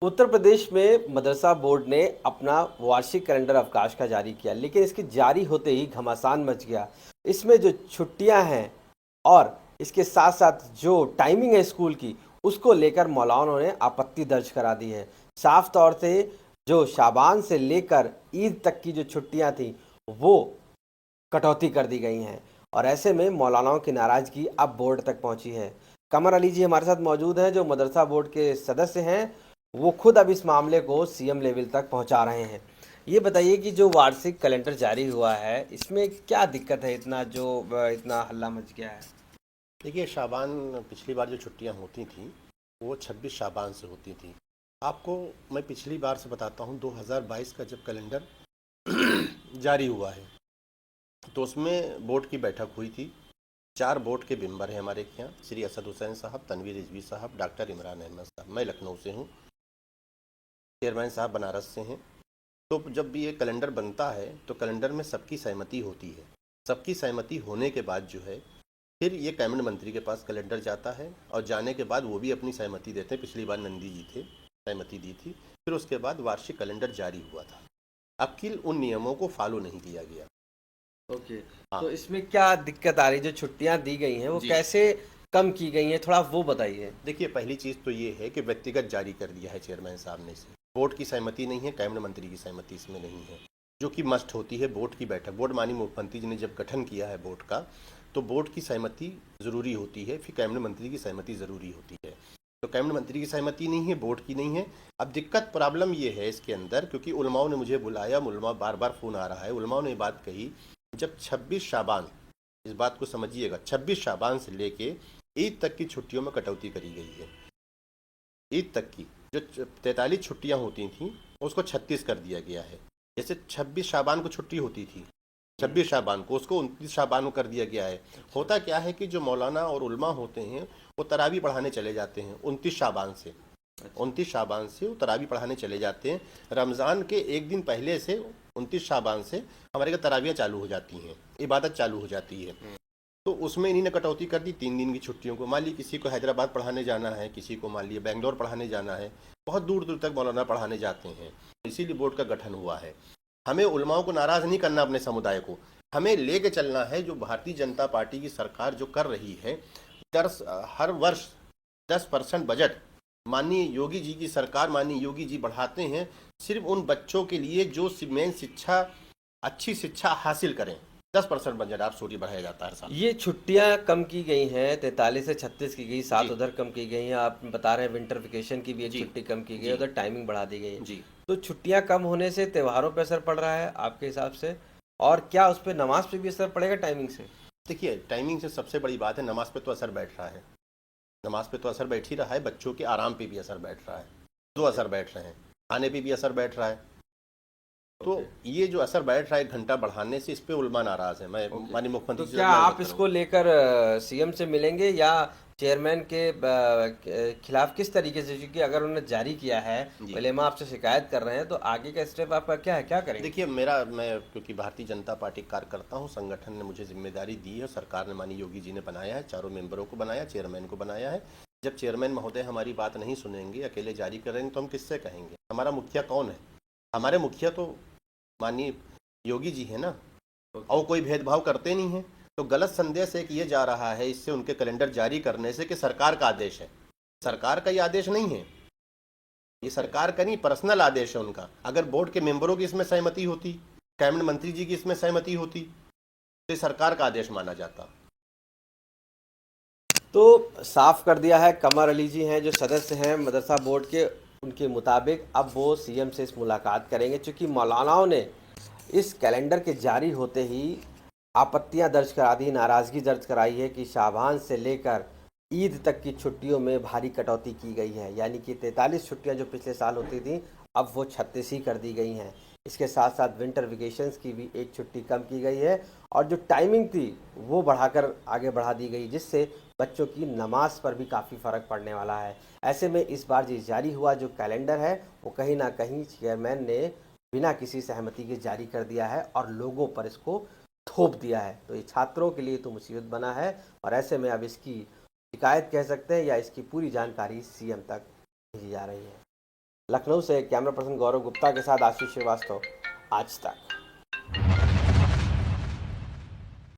उत्तर प्रदेश में मदरसा बोर्ड ने अपना वार्षिक कैलेंडर अवकाश का जारी किया, लेकिन इसके जारी होते ही घमासान मच गया। इसमें जो छुट्टियां हैं और इसके साथ साथ जो टाइमिंग है स्कूल की, उसको लेकर मौलानाओं ने आपत्ति दर्ज करा दी है। साफ तौर से जो शाबान से लेकर ईद तक की जो छुट्टियां थी, वो कटौती कर दी गई हैं और ऐसे में मौलानाओं की नाराज़गी अब बोर्ड तक पहुंची है। कमर अली जी हमारे साथ मौजूद हैं, जो मदरसा बोर्ड के सदस्य हैं। वो खुद अब इस मामले को सीएम लेवल तक पहुंचा रहे हैं। ये बताइए कि जो वार्षिक कैलेंडर जारी हुआ है, इसमें क्या दिक्कत है, इतना हल्ला मच गया है? देखिए, शाबान पिछली बार जो छुट्टियां होती थीं वो 26 शाबान से होती थी। आपको मैं पिछली बार से बताता हूं, 2022 का जब कैलेंडर जारी हुआ है तो उसमें बोर्ड की बैठक हुई थी। 4 बोर्ड के मेंबर हैं हमारे यहाँ, श्री असद हुसैन साहब, तनवीर रिजवी साहब, डॉक्टर इमरान अहमद साहब। मैं लखनऊ से हूँ, चेयरमैन साहब बनारस से हैं। तो जब भी ये कैलेंडर बनता है तो कैलेंडर में सबकी सहमति होती है। सबकी सहमति होने के बाद जो है फिर ये कैबिनेट मंत्री के पास कैलेंडर जाता है और जाने के बाद वो भी अपनी सहमति देते हैं। पिछली बार नंदी जी थे, सहमति दी थी। फिर उसके बाद वार्षिक कैलेंडर जारी हुआ था। अकील उन नियमों को फॉलो नहीं किया गया। ओके। हाँ, तो इसमें क्या दिक्कत आ रही है? जो छुट्टियां दी गई हैं वो जी। कैसे कम की गई हैं, थोड़ा वो बताइए। देखिए, पहली चीज़ तो ये है कि व्यक्तिगत जारी कर दिया है चेयरमैन साहब ने इसे। बोर्ड की सहमति नहीं है, कैबिनेट मंत्री की सहमति इसमें नहीं है, जो कि मस्ट होती है। बोर्ड की बैठक, बोर्ड माननीय मुख्यमंत्री जी ने जब गठन किया है बोर्ड का, तो बोर्ड की सहमति ज़रूरी होती है, फिर कैबिनेट मंत्री की सहमति ज़रूरी होती है। तो कैबिनेट मंत्री की सहमति नहीं है, बोर्ड की नहीं है। अब दिक्कत प्रॉब्लम ये है इसके अंदर, क्योंकि उलमाओं ने मुझे बुलाया, उलमा बार बार फ़ोन आ रहा है। उलमाओं ने ये बात कही, जब 26 शाबान, इस बात को समझिएगा, 26 शाबान से लेके ईद तक की छुट्टियों में कटौती करी गई है। ईद तक की जो 43 छुट्टियां होती थीं उसको 36 कर दिया गया है। जैसे 26 शाबान को छुट्टी होती थी, 26 शाबान को, उसको 29 शाबान को कर दिया गया है। होता क्या है कि जो मौलाना और उलमा होते हैं वो तरावी पढ़ाने चले जाते हैं 29 शाबान से। 29 शाबान से वो तरावी पढ़ाने चले जाते हैं। रमज़ान के एक दिन पहले से 29 शाबान से हमारे यहाँ तरावियाँ चालू हो जाती हैं, इबादत चालू हो जाती है। तो उसमें इन्हीं ने कटौती कर दी 3 दिन की छुट्टियों को। मान ली किसी को हैदराबाद पढ़ाने जाना है, किसी को मान लिया बेंगलोर पढ़ाने जाना है, बहुत दूर दूर तक मौलाना पढ़ाने जाते हैं। इसीलिए बोर्ड का गठन हुआ है। हमें उलमाओं को नाराज़ नहीं करना, अपने समुदाय को हमें लेके चलना है। जो भारतीय जनता पार्टी की सरकार जो कर रही है, हर वर्ष 10% बजट माननीय योगी जी की सरकार, माननीय योगी जी बढ़ाते हैं सिर्फ उन बच्चों के लिए जो मेन शिक्षा, अच्छी शिक्षा हासिल करें। 10% बजट आप सूरी बढ़ाया जाता है साल। ये छुट्टियां कम की गई हैं, 43 से 36 की गई, 7 जी। उधर कम की गई हैं। आप बता रहे हैं विंटर वेकेशन की भी एक जी। छुट्टी कम की गई है, जी। उधर टाइमिंग बढ़ा दी गई है। जी। तो छुट्टियां कम होने से त्योहारों पे असर पड़ रहा है आपके हिसाब से? और क्या उस पर नमाज पे भी असर पड़ेगा टाइमिंग से? देखिए, टाइमिंग से सबसे बड़ी बात है, नमाज पे तो असर बैठ रहा है। नमाज पे तो असर बैठ ही रहा है, बच्चों के आराम पे भी असर बैठ रहा है। 2 असर बैठ रहे हैं, खाने पे भी असर बैठ रहा है। तो ये जो असर बैठ रहा है 1 घंटा बढ़ाने से, इस पे उलमा नाराज़ है। मैं माननीय तो मुख्यमंत्री जी से क्या मैं आप बात इसको करूँ। लेकर सीएम से मिलेंगे या चेयरमैन के खिलाफ किस तरीके से? क्योंकि अगर उन्होंने जारी किया है, जी। उलेमा आपसे शिकायत कर रहे हैं, तो आगे का स्टेप आपका क्या है, क्या करेंगे? देखिए, मैं क्योंकि भारतीय जनता पार्टी कार्यकर्ता हूँ, संगठन ने मुझे जिम्मेदारी दी है, सरकार ने माननीय योगी जी ने बनाया है, चारों मेंबरों को बनाया, चेयरमैन को बनाया है। जब चेयरमैन महोदय हमारी बात नहीं सुनेंगे, अकेले जारी करेंगे, तो हम किससे कहेंगे? हमारा मुखिया कौन है? हमारे मुखिया तो माननीय योगी जी है ना, और कोई भेदभाव करते नहीं है। तो गलत संदेश एक ये जा रहा है इससे, उनके कैलेंडर जारी करने से, कि सरकार का आदेश है। सरकार का ये आदेश नहीं है, ये सरकार का नहीं, पर्सनल आदेश है उनका। अगर बोर्ड के मेंबरों की इसमें सहमति होती, कैबिनेट मंत्री जी की इसमें सहमति होती, तो सरकार का आदेश माना जाता। तो साफ कर दिया है, कमर अली जी हैं जो सदस्य हैं मदरसा बोर्ड के, उनके मुताबिक अब वो सीएम से इस मुलाकात करेंगे, क्योंकि मौलानाओं ने इस कैलेंडर के जारी होते ही आपत्तियां दर्ज करा दी, नाराज़गी दर्ज कराई है कि शाबान से लेकर ईद तक की छुट्टियों में भारी कटौती की गई है। यानी कि 43 छुट्टियां जो पिछले साल होती थी, अब वो 36 ही कर दी गई हैं। इसके साथ साथ विंटर वेकेशंस की भी एक छुट्टी कम की गई है और जो टाइमिंग थी वो बढ़ाकर आगे बढ़ा दी गई, जिससे बच्चों की नमाज पर भी काफ़ी फ़र्क पड़ने वाला है। ऐसे में इस बार जो जारी हुआ जो कैलेंडर है, वो कहीं ना कहीं चेयरमैन ने बिना किसी सहमति के जारी कर दिया है और लोगों पर इसको थोप दिया है। तो ये छात्रों के लिए तो मुसीबत बना है और ऐसे में अब इसकी शिकायत कह सकते हैं या इसकी पूरी जानकारी सीएम तक भेजी जा रही है। लखनऊ से कैमरा पर्सन गौरव गुप्ता के साथ आशीष श्रीवास्तव, आज तक।